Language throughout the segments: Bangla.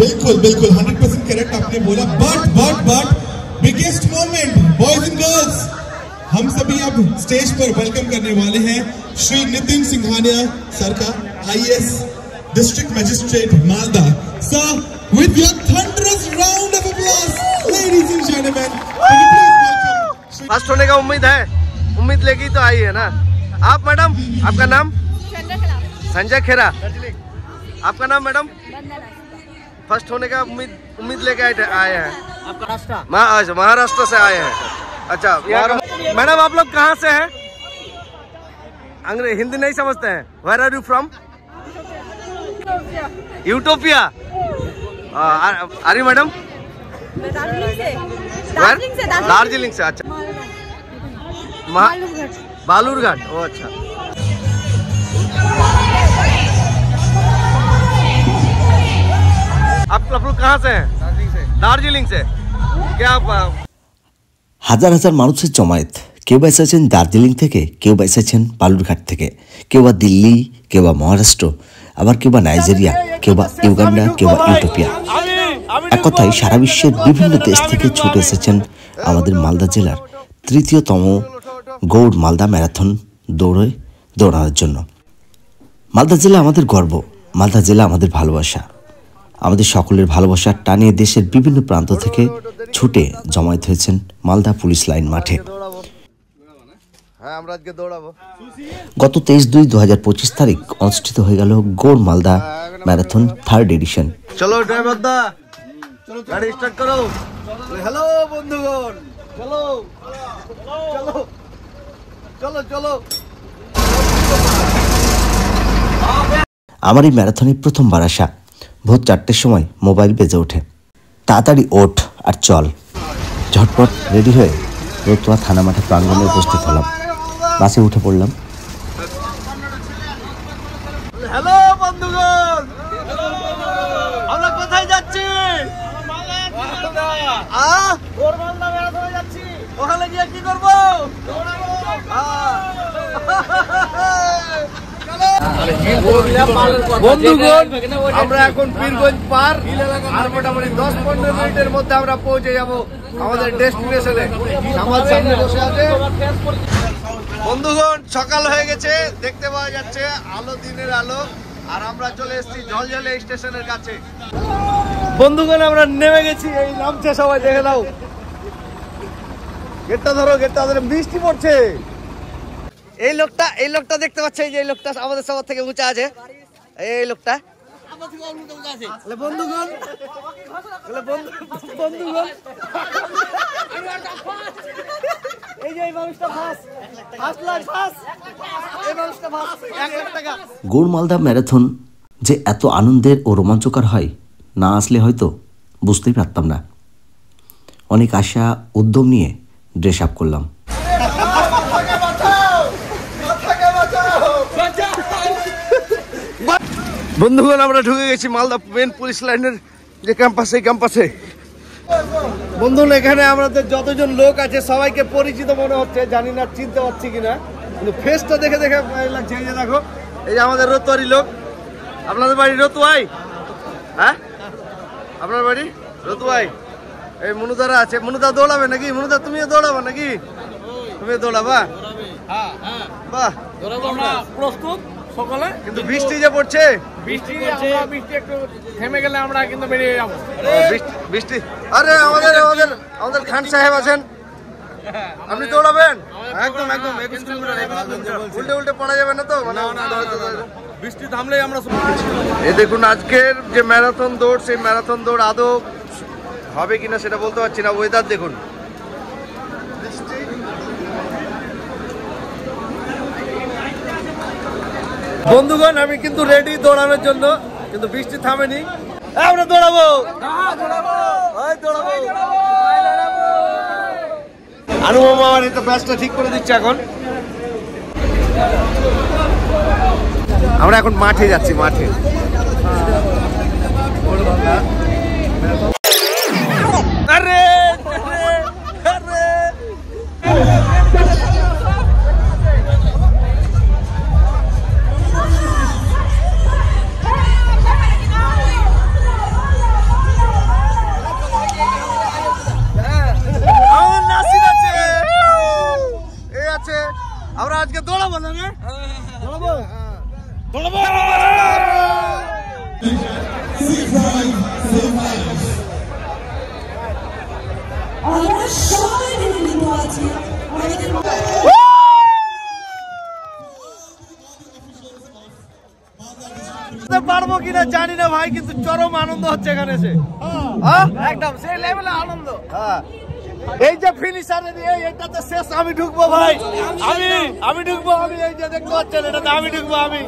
बिल्कुल बिल्कुल 100% करेक्ट आपने बोला। But biggest moment boys and girls, हम सभी अब स्टेज पर वेलकम करने वाले हैं श्री नितिन सिंघानिया सर का, IAS district magistrate Malda. Sir, with your thunderous round of applause ladies and gentleman, can you please welcome. First होने का उम्मीद है, उम्मीद लेके तो आई है ना आप मैडम। आपका नाम? संजय खेरा। आपका नाम मैडम? फर्स्ट होने का उम्मीद लेके आए हैं। आपका महाराष्ट्र से आए हैं। अच्छा मैडम, आप लोग कहाँ से हैं? अंग्रेजी हिंदी नहीं समझते हैं। Where are you from? Utopia. Are you madam? Darjeeling से। अच्छा, बालूरघाट। ओ अच्छा। आप लोग कहाँ से हैं? दार्जिलिंग से। क्या आप? হাজার হাজার মানুষের জমায়েত, কেউ বা এসেছেন দার্জিলিং থেকে, কেউ বা এসেছেন বালুরঘাট থেকে, কেউ বা দিল্লি, কেউ বা মহারাষ্ট্র, আবার কেউ বা নাইজেরিয়া, কেউ বা ইউগান্ডা, কেউ বা ইউটোপিয়া। এক কথায় সারা বিশ্বের বিভিন্ন দেশ থেকে ছুটে এসেছেন আমাদের মালদা জেলার তৃতীয়তম গৌড় মালদা ম্যারাথন দৌড়ানোর জন্য। মালদা জেলা আমাদের গর্ব, মালদা জেলা আমাদের ভালোবাসা। আমাদের সকলের ভালোবাসার টানে দেশের বিভিন্ন প্রান্ত থেকে ছুটে জমায়েত হয়েছেন মালদা পুলিশ লাইন মাঠে। গত 23/2/2025 তারিখ অনুষ্ঠিত হয়ে গেল Gour Malda marathon 3rd edition. চলো ড্রাইভার দা, গাড়ি স্টার্ট করো। হ্যালো বন্ধুগণ, চলো চলো চলো চলো। আমার এই ম্যারাথনে প্রথমবার আসা। ভোর 4টের সময় মোবাইল বেজে ওঠে, তাড়াতাড়ি ওঠ আর চল। ঝটপট রেডি হয়ে রতুয়া থানা মাঠে প্রাঙ্গণে উপস্থিত হলাম। বাসে উঠে পড়লাম। হ্যালো বন্ধুগণ, আমরা কোথায় যাচ্ছি? ওখানে গিয়ে কি করবো? বন্ধুগণ, আমরা এখন পীরগঞ্জ পার, আর মোটামুটি 10-15 মিনিটের মধ্যে আমরা পৌঁছে যাব আমাদের ডেস্টিনেশনে। আমার সামনে বসে আছে বন্ধুগণ। সকাল হয়ে গেছে, দেখতে পাওয়া যাচ্ছে আলো, দিনের আলো, আর আমরা চলে এসেছি ঝলঝলে স্টেশনের কাছে। বন্ধুগণ, আমরা নেমে গেছি। এই নামছে সবাই, দেখে দাও। গেটটা ধরো, গেটটা ধরে। বৃষ্টি পড়ছে। এই লোকটা দেখতে পাচ্ছে, এই যে এই লোকটা আমাদের সবার থেকে উঁচা আছে, এই লোকটা। বন্ধুগণ, গৌড় মালদা ম্যারাথন যে এত আনন্দের ও রোমাঞ্চকর হয়, না আসলে হয়তো বুঝতেই পারতাম না। অনেক আশা উদ্যম নিয়ে ড্রেস আপ করলাম। বন্ধুগণ, আমরা ঢুকে গেছি মালদা মেন পুলিশ লাইনের যে ক্যাম্পাস, এই ক্যাম্পাসে। বন্ধুগণ, এখানে আমাদের যতজন লোক আছে সবাইকে পরিচিত মনে হচ্ছে, জানি না চিনতে পারছি কিনা, কিন্তু ফেসটা দেখে লাগছে। এই যে দেখো, এই যে আমাদের রতুয়ারি লোক। আপনাদের বাড়ি রতুয়াই? হ্যাঁ, আপনার বাড়ি রতুয়াই। এই মনুদারা আছে। মনুদা দৌড়াবে নাকি? মনুদা তুমিও দৌড়াবে নাকি? তুমিও দৌড়াবা? বাহ, প্রস্তুত সকালে। কিন্তু বৃষ্টি যে পড়ছে, বৃষ্টি একটু থেমে গেলে আমরা কিন্তু বেরিয়ে যাবো। বৃষ্টি। আরে আমাদের খান সাহেব আছেন, আপনি দৌড়াবেন? একদম 21 কিলোমিটার। উল্টে পড়া যাবে না তো? বৃষ্টি থামলেই আমরা। এই দেখুন, আজকের যে ম্যারাথন দৌড়, সেই ম্যারাথন দৌড় আদৌ হবে কিনা সেটা বলতে পারছি না। ওয়েদার দেখুন। বন্ধুগণ, আমি কিন্তু রেডি দৌড়ানোর জন্য, কিন্তু বৃষ্টি থামেনি। আমরা দৌড়াবো। অনুপম আমার এটা ব্যাচটা ঠিক করে দিচ্ছে এখন। আমরা এখন মাঠে যাচ্ছি, মাঠে। আরে না ভাই, কিন্তু চরম আনন্দ হচ্ছে এখানে এসে। একদম সেই লেভেলে আনন্দ। এই যে ফিনিশারে দিয়ে এটাতে শেষ, আমি ঢুকবো ভাই, আমি ঢুকবো, আমি এই যে দেখতে পাচ্ছেন এটাতে আমি ঢুকবো। আমি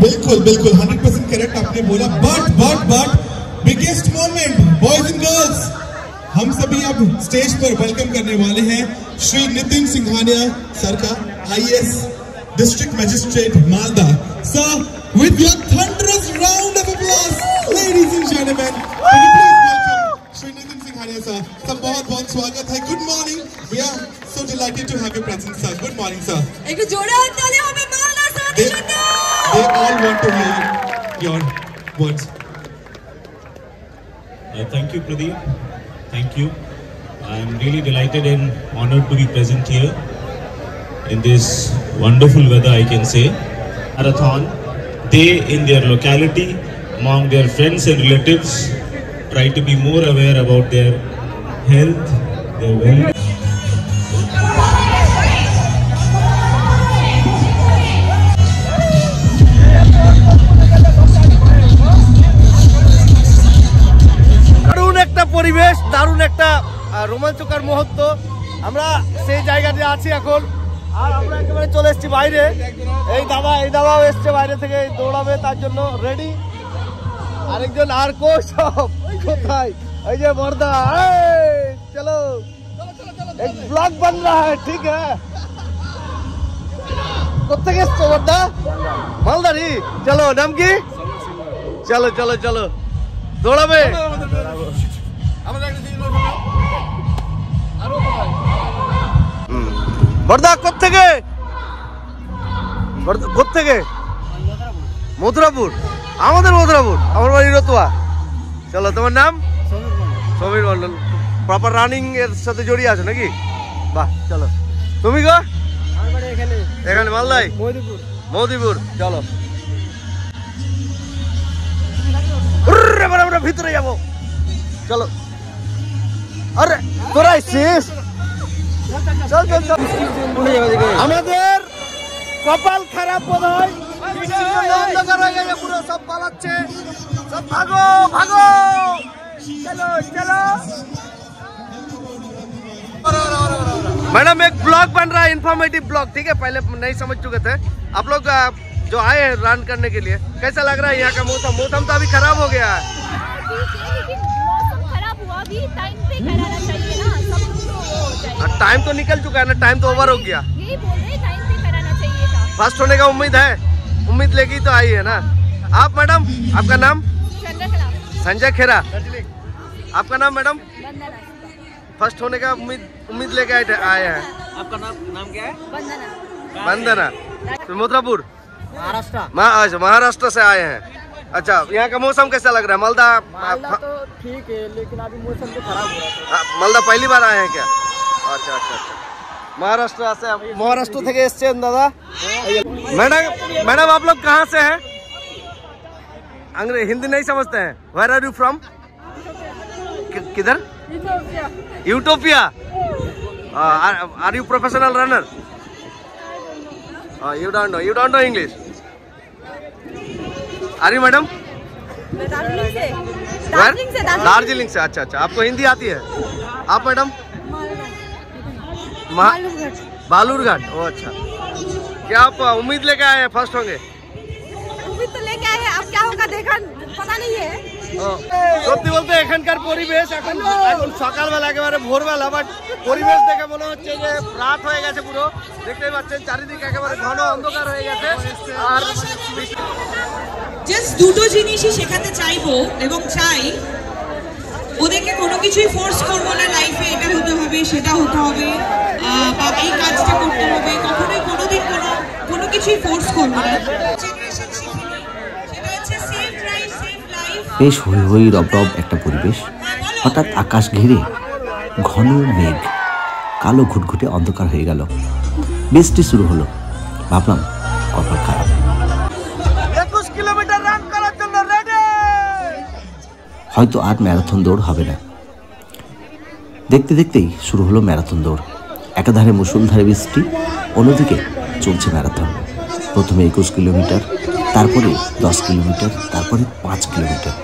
बिल्कुल बिल्कुल 100% करेक्ट आपने बोला। But biggest moment boys and girls, हम सभी अब स्टेज पर वेलकम करने वाले हैं श्री नितिन सिंघानिया सर का, IAS district magistrate Malda. Sir, with your thunderous round of applause, ladies and gentlemen, can you please welcome Shri Nitin Singhania sir. सब बहुत बहुत स्वागत है। Good morning, we are so delighted to have your presence sir। good morning sir। एक जोड़ा ताली हमें मालदा साथ देना। They all want to hear your words। Thank you, Pradeep. Thank you. I'm really delighted and honored to be present here in this wonderful weather, I can say. Marathon. They, in their locality, among their friends and relatives, try to be more aware about their health, their well-being. পরিবেশ, দারুণ একটা রোমাঞ্চকর মুহূর্ত। আমরা সেই জায়গাতে আছি এখন, আর আমরা একেবারে চলে এসেছি বাইরে। এই দাদাও এসছে বাইরে থেকে, দৌড়াবে তার জন্য রেডি। আরেকজন আর সব কোথায়? এই যে বর্দা, চলো এক ব্লগ বন रहा है, ঠিক है? কোথেকে এসছো বর্দা? মালদারি। চলো, নাম কি? চলো চলো চলো, দৌড়াবে। বর্দা কোথেকে? কোথেকে? মথুরাপুর। আমাদের মথুরাপুর, আমার বাড়ি রতুয়া। চলো, তোমার নাম? সমীর মন্ডল। প্রপার রানিং এর সাথে জড়িয়ে আছো নাকি? বাহ, চলো। তুমি গো? এখানে মালদায়, মৌদিপুর। চলো, এবার আমরা ভিতরে যাবো। চলো। আরে তোরা শেষ, চল চল চল। আমাদের কপাল খারাপ বোধ হয়, অন্ধকার হয়ে গেছে পুরো, সব পালাচ্ছে, সব ভাগো ভাগো। চলো চলো। मैडम एक ब्लॉग बन रहा है, इन्फॉर्मेटिव ब्लॉग, ठीक है? पहले नहीं समझ चुके थे आप लोग जो आए हैं रन करने के लिए। कैसा लग रहा है यहाँ का मौसम? मौसम तो अभी खराब हो गया है। टाइम तो निकल चुका है ना, टाइम तो ओवर हो गया। यही बोल रहे हैं, टाइम पे कराना चाहिए था। फर्स्ट होने का उम्मीद है, उम्मीद लेके तो आई है ना आप। मैडम आपका नाम? संजय खेरा। आपका नाम मैडम? फर्स्ट होने का उम्मीद लेके आए हैं। आपका नाम क्या है? वंदना। मथुरापुर, महाराष्ट्र। महाराष्ट्र से आए हैं। अच्छा, यहाँ का मौसम कैसा लग रहा है? मालदा तो ठीक है, लेकिन अभी मौसम तो खराब हो रहा है। मालदा पहली बार आए हैं क्या? अच्छा अच्छा अच्छा। महाराष्ट्र থেকে এসেছেন দাদা। मैडम आप लोग कहाँ से हैं? अंग्रेजी हिंदी नहीं समझते हैं? Where are you from? किधर? Utopia. Are you professional runner? You don't know English? Are you madam? Darjeeling से। अच्छा अच्छा, आपको हिंदी आती है? आप मैडम? बालूरघाट। ओ अच्छा, क्या आप उम्मीद लेके आए हैं फर्स्ट होंगे? उम्मीद तो लेके आए हैं, अब क्या होगा देखा पता नहीं है। সত্যি বলতে এখানকার পরিবেশ এখন সকালবেলা একেবারে ভোরবেলা, বাট পরিবেশ দেখে মনে হচ্ছে যে রাত হয়ে গেছে পুরো। দেখতেই পাচ্ছেন চারিদিকে একেবারে ঘন অন্ধকার হয়ে গেছে। আর জাস্ট দুটো জিনিসই শেখাতে চাইবো এবং চাই, ওদেরকে কোনো কিছুই ফোর্স করবো না লাইফে এটা হতে হবে সেটা হতে হবে বা এই কাজটা করতে হবে, কখনোই কোনোদিন কোনো কিছুই ফোর্স করবো না। বেশ হই হই রব একটা পরিবেশ। হঠাৎ আকাশ ঘিরে ঘন মেঘ, কালো ঘুটঘুটে অন্ধকার হয়ে গেল। বৃষ্টি শুরু হলো। ভাবলাম কপাল খারাপ। 21 কিলোমিটার রান করার জন্য রেডি। হয়তো আর ম্যারাথন দৌড় হবে না। দেখতে দেখতেই শুরু হলো ম্যারাথন দৌড়। একাধারে মুষলধারে বৃষ্টি, অন্যদিকে চলছে ম্যারাথন। প্রথমে 21 কিলোমিটার, তারপরে 10 কিলোমিটার, তারপরে 5 কিলোমিটার।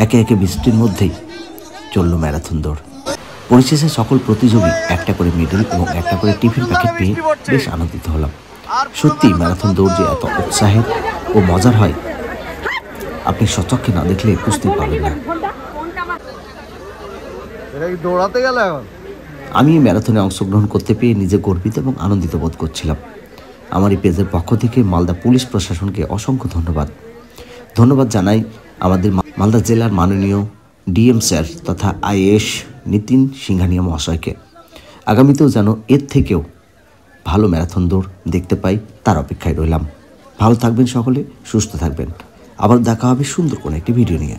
একে একে বৃষ্টির মধ্যেই চলল ম্যারাথন দৌড়। পরিশেষে সকল প্রতিযোগী একটা করে মেডেল এবং একটা করে টিফিন প্যাকেট পেয়ে বেশ আনন্দিত হলাম। সত্যি ম্যারাথন দৌড় যে এত উৎসাহের ও মজার হয়, আপনি সচক্ষে না দেখলে বুঝতে পারবেন না। আমি এই ম্যারাথনে অংশগ্রহণ করতে পেয়ে নিজে গর্বিত এবং আনন্দিত বোধ করছিলাম। আমার এই পেজের পক্ষ থেকে মালদা পুলিশ প্রশাসনকে অসংখ্য ধন্যবাদ জানাই আমাদের মালদা জেলার মাননীয় ডিএম স্যার তথা আইএএস নিতিন সিংহানিয়া মহাশয়কে। আগামীতেও যেন এর থেকেও ভালো ম্যারাথন দৌড় দেখতে পাই তার অপেক্ষায় রইলাম। ভালো থাকবেন সকলে, সুস্থ থাকবেন। আবার দেখা হবে সুন্দর কোনো একটি ভিডিও নিয়ে।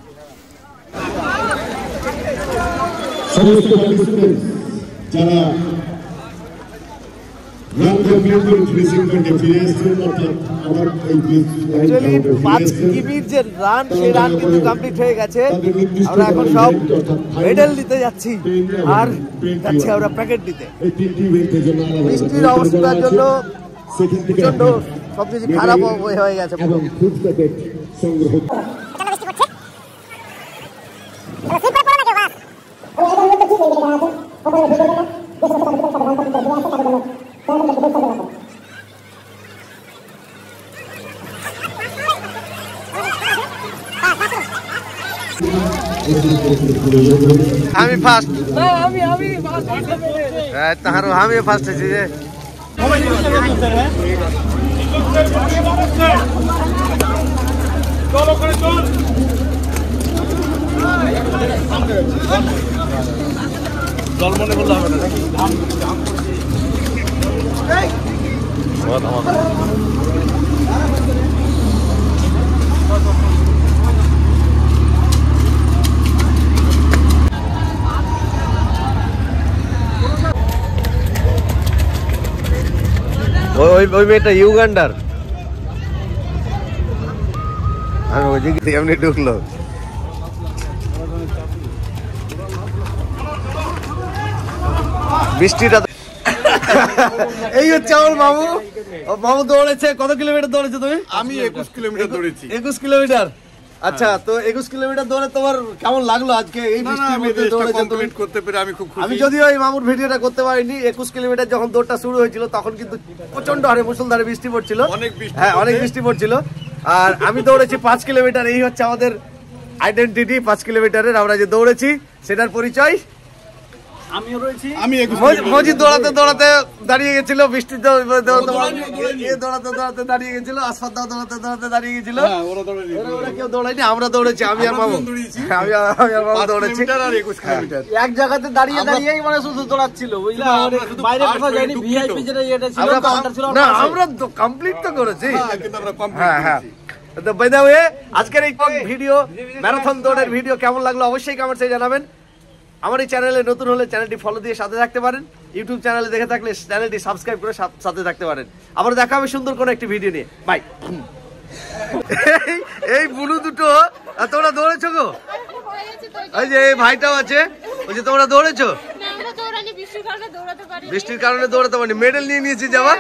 যারা আমরা এখন সব মেডেল নিতে যাচ্ছি আর যাচ্ছি আমরা প্যাকেট দিতে। বৃষ্টির অবস্থার জন্য প্রচন্ড সবকিছু খারাপ হয়ে গেছে। আমি ফার্স্ট, তাহারও আমি ফার্স্ট হয়েছি যে জল মনে করলে হবে না নাকি? ওই মেয়েটা ইউগান্ডার, আমি ওই দিকে এমনি ঢুকলো। বৃষ্টিটা এই হচ্ছে আমার মামু। মামু দৌড়েছে, কত কিলোমিটার দৌড়েছে তুমি? আমি 21 কিলোমিটার দৌড়েছি। 21 কিলোমিটার। আচ্ছা, তো 21 কিলোমিটার দৌড়ে তোমার কেমন লাগলো আজকে এই বৃষ্টির মধ্যে দৌড়ে কমপ্লিট করতে পেরে আমি খুব খুশি। আমি যদিও এই মামুর ভিডিওটা করতে পারিনি। 21 কিলোমিটার যখন দৌড়টা শুরু হয়েছিল তখন কিন্তু প্রচন্ড হারে মুষলধারে বৃষ্টি পড়ছিল, হ্যাঁ অনেক বৃষ্টি পড়ছিল। আর আমি দৌড়েছি 5 কিলোমিটার। এই হচ্ছে আমাদের আইডেন্টিটি, 5 কিলোমিটারের আমরা যে দৌড়েছি সেটার পরিচয়। মজিদ দৌড়াতে দৌড়াতে দাঁড়িয়ে গেছিল, বৃষ্টিতে দৌড়াতে দাঁড়িয়ে গেছিল, আসফাত দৌড়াতে দৌড়াতে দাঁড়িয়ে গেছিল। ওরা কেউ দৌড়ায়নি, আমরা দৌড়েছি। আমি আর মামু দৌড়েছি এক জায়গাতে দাঁড়িয়ে দাঁড়িয়েই, মানে শুধু দৌড়াচ্ছিল, বুঝলে? বাইরে কোথাও যাইনি। ভিআইপি যেটা ইয়েটা ছিল না, আমরা তো কমপ্লিট তো করেছি। হ্যাঁ হ্যাঁ। তো বাই দ্য ওয়ে, আজকের এই ভিডিও ম্যারাথন দৌড়ের ভিডিও কেমন লাগলো অবশ্যই কমেন্টসে জানাবেন। আমার এই চ্যানেলে নতুন হলে চ্যানেলটি ফলো দিয়ে সাথে থাকতে পারেন। ইউটিউব চ্যানেলে দেখে থাকলে চ্যানেলটি সাবস্ক্রাইব করে সাথে থাকতে পারেন। আবার দেখা হবে সুন্দর কোনো একটি ভিডিও নিয়ে। বাই। এই বুলু দুটো, তোমরা দৌড়েছো গো? ওই যে এই ভাইটাও আছে, ওই যে তোমরা দৌড়েছো? বৃষ্টির কারণে দৌড়াতে পারিনি। মেডেল নিয়ে নিয়েছি যাওয়া।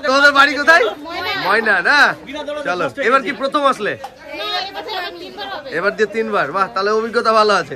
তোমাদের বাড়ি কোথায়? ময়না না? চলো, এবার কি প্রথম আসলে? এবার দিয়ে 3 বার। বাহ, তাহলে অভিজ্ঞতা ভালো আছে।